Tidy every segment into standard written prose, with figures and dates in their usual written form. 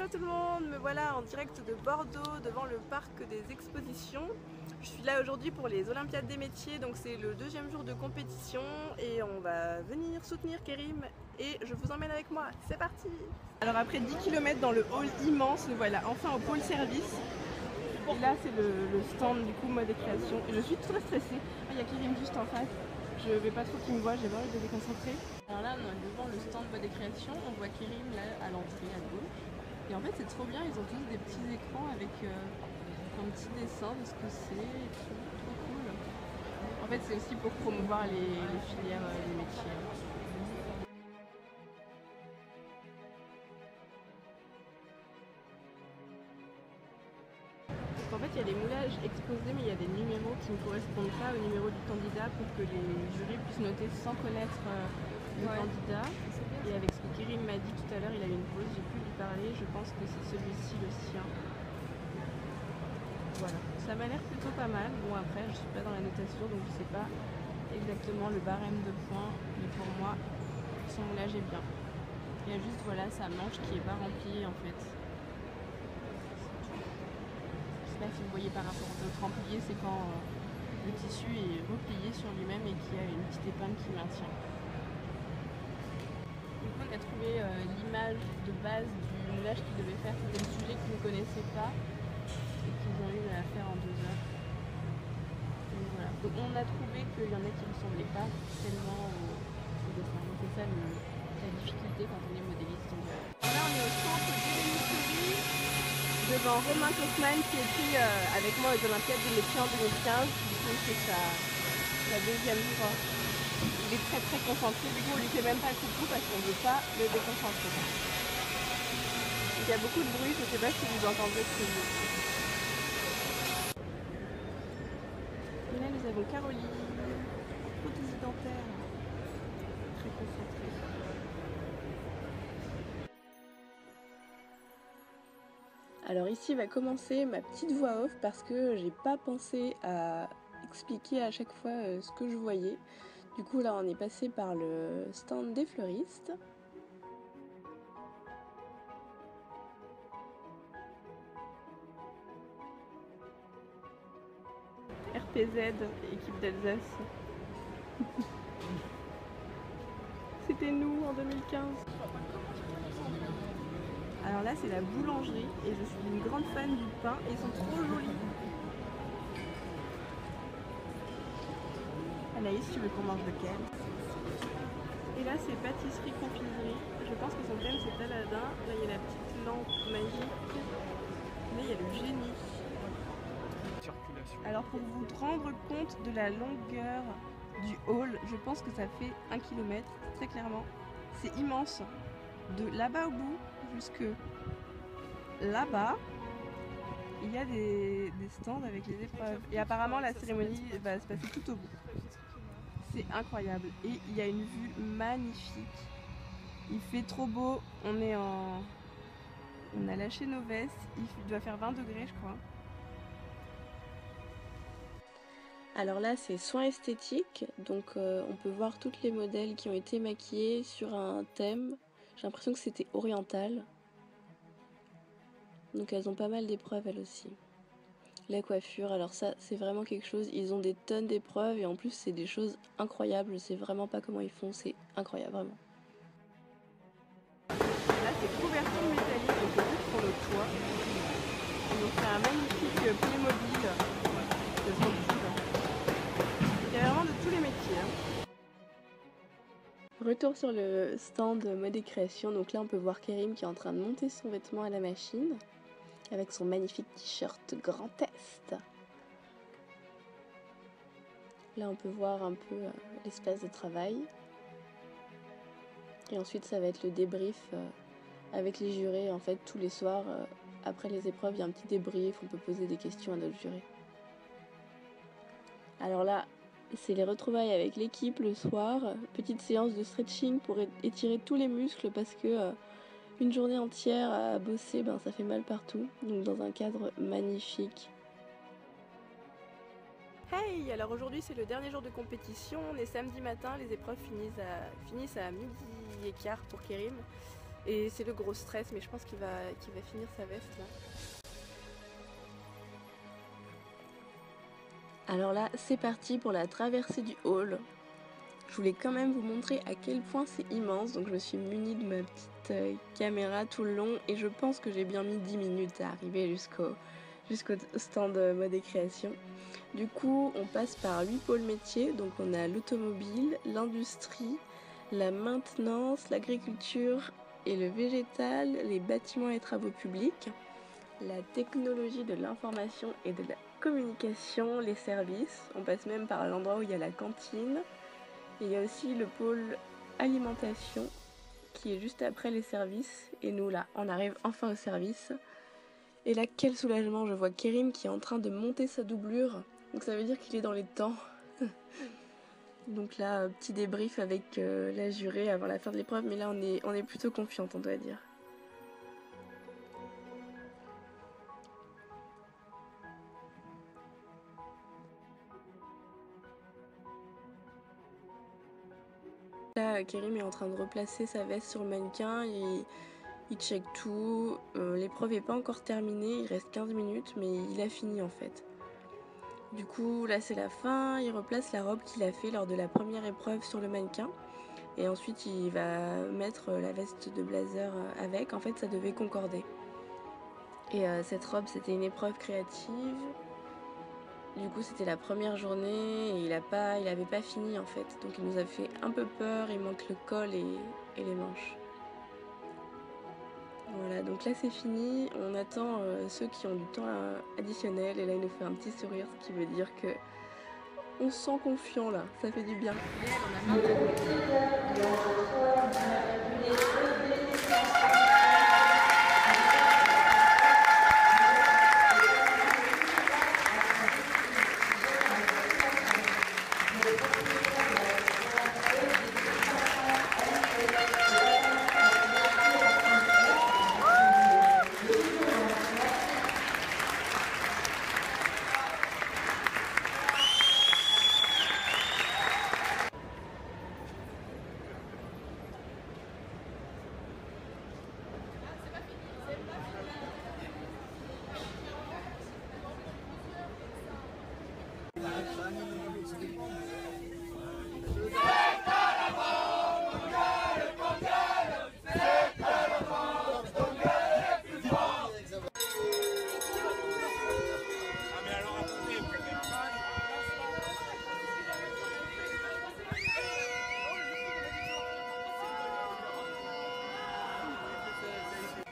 Hello tout le monde, me voilà en direct de Bordeaux devant le parc des expositions. Je suis là aujourd'hui pour les Olympiades des métiers, donc c'est le deuxième jour de compétition et on va venir soutenir Kérim et je vous emmène avec moi, c'est parti. Alors après 10 km dans le hall immense, nous voilà enfin au pôle service. Et là c'est le stand du coup mode et création. Et je suis très stressée, il y a Kérim juste en face. Je vais pas trop qu'il me voit, j'ai peur de déconcentrer. Alors là, on est devant le stand mode et création, on voit Kérim là à l'entrée à gauche. Et en fait, c'est trop bien, ils ont tous des petits écrans avec un petit dessin de ce que c'est et tout, trop cool. En fait, c'est aussi pour promouvoir les filières, les métiers. En fait, il y a les moulages exposés, mais il y a des numéros qui ne correspondent pas au numéro du candidat pour que les jurys puissent noter sans connaître le candidat. Et avec ce que Kérim m'a dit tout à l'heure, il a eu une pause, j'ai pu lui parler, je pense que c'est celui-ci le sien. Voilà, ça m'a l'air plutôt pas mal. Bon, après, je suis pas dans la notation, donc je sais pas exactement le barème de points, mais pour moi, son moulage est bien. Il y a juste, voilà, sa manche qui est pas remplie en fait. Je sais pas si vous voyez par rapport aux autres remplis, c'est quand le tissu est replié sur lui-même et qu'il y a une petite épingle qui maintient. Du coup, on a trouvé l'image de base du moulage qu'ils devaient faire. C'était le sujet qu'ils ne connaissaient pas et qu'ils ont eu à faire en 2 heures. Donc, voilà. Donc, on a trouvé qu'il y en a qui ne ressemblaient pas tellement au dessin. Donc c'est ça la difficulté quand on est modéliste. Là, on est au centre d'Hélénie devant Romain Kaufmann qui écrit avec moi aux Olympiades des métiers en 2015. Du coup, c'est sa deuxième fois. Il est très très concentré. Du coup, on lui fait même pas le coucou parce qu'on ne veut pas le déconcentrer. Il y a beaucoup de bruit, je ne sais pas si vous entendez ce que je dis. Et là, nous avons Caroline, prothésie dentaire, très concentrée. Alors ici va commencer ma petite voix off parce que j'ai pas pensé à expliquer à chaque fois ce que je voyais. Du coup là on est passé par le stand des fleuristes. RPZ, équipe d'Alsace. C'était nous en 2015. Alors là c'est la boulangerie et je suis une grande fan du pain et ils sont trop jolis. Anaïs, tu veux qu'on mange lequel? Et là c'est pâtisserie confiserie. Je pense que son thème c'est Aladdin. Là il y a la petite lampe magique. Là il y a le génie. Alors pour vous rendre compte de la longueur du hall, je pense que ça fait 1 km, très clairement. C'est immense. De là-bas au bout jusque là-bas, il y a des stands avec les épreuves. Et apparemment la cérémonie va se passer tout au bout. C'est incroyable. Et il y a une vue magnifique. Il fait trop beau. On a lâché nos vestes. Il doit faire 20 degrés je crois. Alors là c'est soins esthétiques, donc on peut voir toutes les modèles qui ont été maquillées sur un thème. J'ai l'impression que c'était oriental. Donc elles ont pas mal d'épreuves elles aussi. La coiffure, alors ça c'est vraiment quelque chose, ils ont des tonnes d'épreuves et en plus c'est des choses incroyables, je sais vraiment pas comment ils font, c'est incroyable vraiment. Là c'est couverture métallique, donc c'est juste pour le toit. Et donc c'est un magnifique Playmobil de sportif. Il y a vraiment de tous les métiers. Retour sur le stand mode et création, donc là on peut voir Kérim qui est en train de monter son vêtement à la machine avec son magnifique t-shirt Grand Est. Là on peut voir un peu l'espace de travail. Et ensuite ça va être le débrief avec les jurés. En fait tous les soirs après les épreuves il y a un petit débrief, on peut poser des questions à notre juré. Alors là c'est les retrouvailles avec l'équipe le soir, petite séance de stretching pour étirer tous les muscles parce que une journée entière à bosser, ça fait mal partout, donc dans un cadre magnifique. Hey, alors aujourd'hui c'est le dernier jour de compétition, on est samedi matin, les épreuves finissent à midi et quart pour Kérim. Et c'est le gros stress, mais je pense qu'il va finir sa veste là. Alors là, c'est parti pour la traversée du hall. Je voulais quand même vous montrer à quel point c'est immense, donc je me suis munie de ma petite caméra tout le long et je pense que j'ai bien mis 10 minutes à arriver jusqu'au stand mode et création. Du coup, on passe par 8 pôles métiers, donc on a l'automobile, l'industrie, la maintenance, l'agriculture et le végétal, les bâtiments et travaux publics, la technologie de l'information et de la communication, les services, on passe même par l'endroit où il y a la cantine. Et il y a aussi le pôle alimentation qui est juste après les services. Et nous là, on arrive enfin au service. Et là, quel soulagement, je vois Kérim qui est en train de monter sa doublure. Donc ça veut dire qu'il est dans les temps. Donc là, petit débrief avec la jurée avant la fin de l'épreuve. Mais là, on est plutôt confiante, on doit dire. Là, Kérim est en train de replacer sa veste sur le mannequin et il check tout. L'épreuve n'est pas encore terminée, il reste 15 minutes, mais il a fini en fait. Du coup, là c'est la fin, il replace la robe qu'il a fait lors de la première épreuve sur le mannequin. Et ensuite, il va mettre la veste de blazer avec. En fait, ça devait concorder. Et cette robe, c'était une épreuve créative. Du coup, c'était la première journée et il avait pas fini en fait. Donc il nous a fait un peu peur, il manque le col et les manches. Voilà, donc là c'est fini. On attend ceux qui ont du temps additionnel et là il nous fait un petit sourire, ce qui veut dire que on se sent confiant là, ça fait du bien.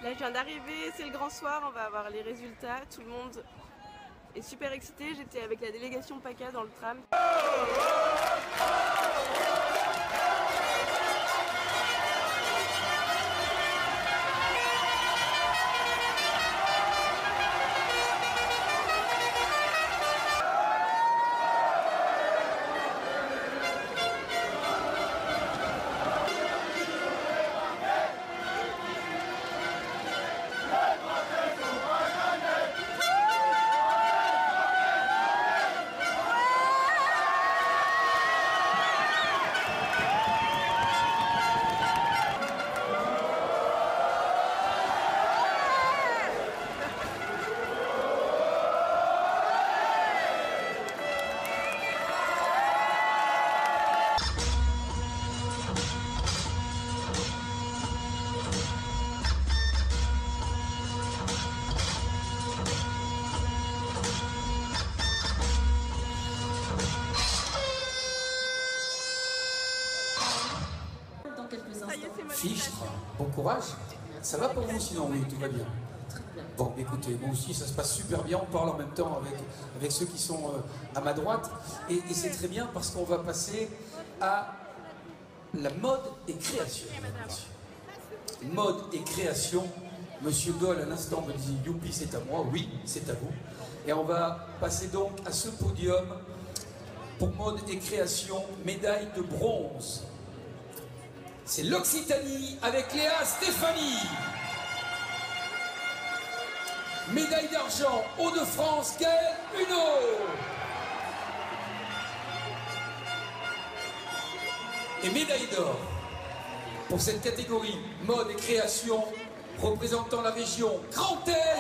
Là je viens d'arriver, c'est le grand soir, on va avoir les résultats, tout le monde est super excité, j'étais avec la délégation PACA dans le tram. Fichtre, bon courage. Ça va pour vous sinon? Oui, tout va bien. Bon, écoutez, moi aussi ça se passe super bien. On parle en même temps avec ceux qui sont à ma droite. Et c'est très bien parce qu'on va passer à la mode et création. Mode et création. Monsieur Dole à l'instant me dit youpi, c'est à moi. Oui, c'est à vous. Et on va passer donc à ce podium pour mode et création, médaille de bronze. C'est l'Occitanie avec Léa Stéphanie. Médaille d'argent, Hauts-de-France, Gaël Huneau. Et médaille d'or pour cette catégorie mode et création représentant la région Grand Est.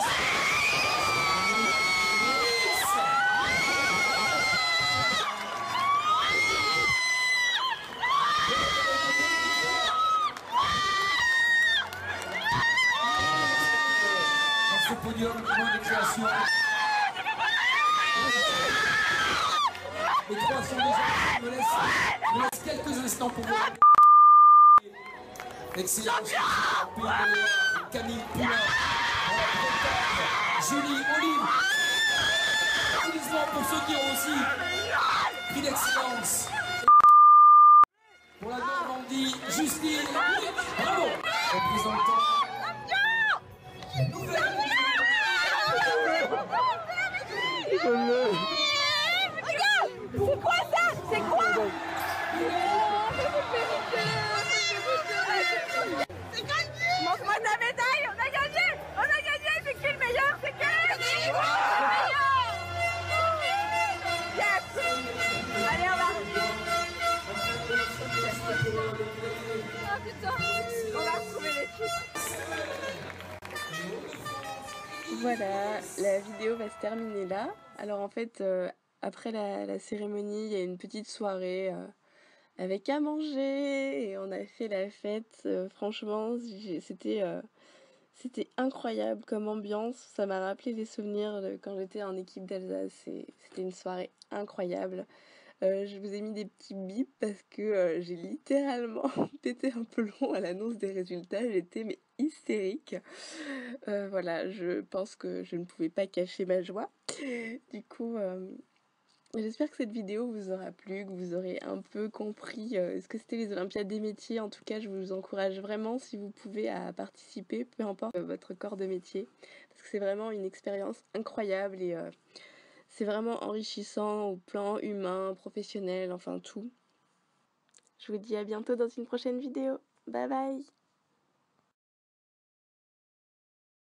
Dans ce podium mode et création, les trois sont déjà, me laisse quelques instants pour vous. Excellence, Camille Poulain, Julie Olive, applaudissements pour ceux qui ont aussi prix d'excellence. Pour la Normandie, Justine, bravo, représentant la nouvelle. C'est quoi ça? C'est quoi? C'est gagné! Montre-moi ta médaille! On a gagné! On a gagné! C'est qui le meilleur? C'est qui? C'est moi! Le meilleur! Yes! Allez, on va! Oh putain! On va retrouver l'équipe! Voilà, la vidéo va se terminer là. Alors en fait, après la cérémonie, il y a une petite soirée avec à manger et on a fait la fête. Franchement, c'était incroyable comme ambiance. Ça m'a rappelé les souvenirs de quand j'étais en équipe d'Alsace. C'était une soirée incroyable. Je vous ai mis des petits bips parce que j'ai littéralement pété un plomb à l'annonce des résultats. J'étais mais hystérique. Voilà, je pense que je ne pouvais pas cacher ma joie. Du coup, j'espère que cette vidéo vous aura plu, que vous aurez un peu compris ce que c'était les Olympiades des métiers. En tout cas, je vous encourage vraiment, si vous pouvez, à participer, peu importe votre corps de métier, parce que c'est vraiment une expérience incroyable et c'est vraiment enrichissant au plan humain, professionnel, enfin tout. Je vous dis à bientôt dans une prochaine vidéo. Bye bye!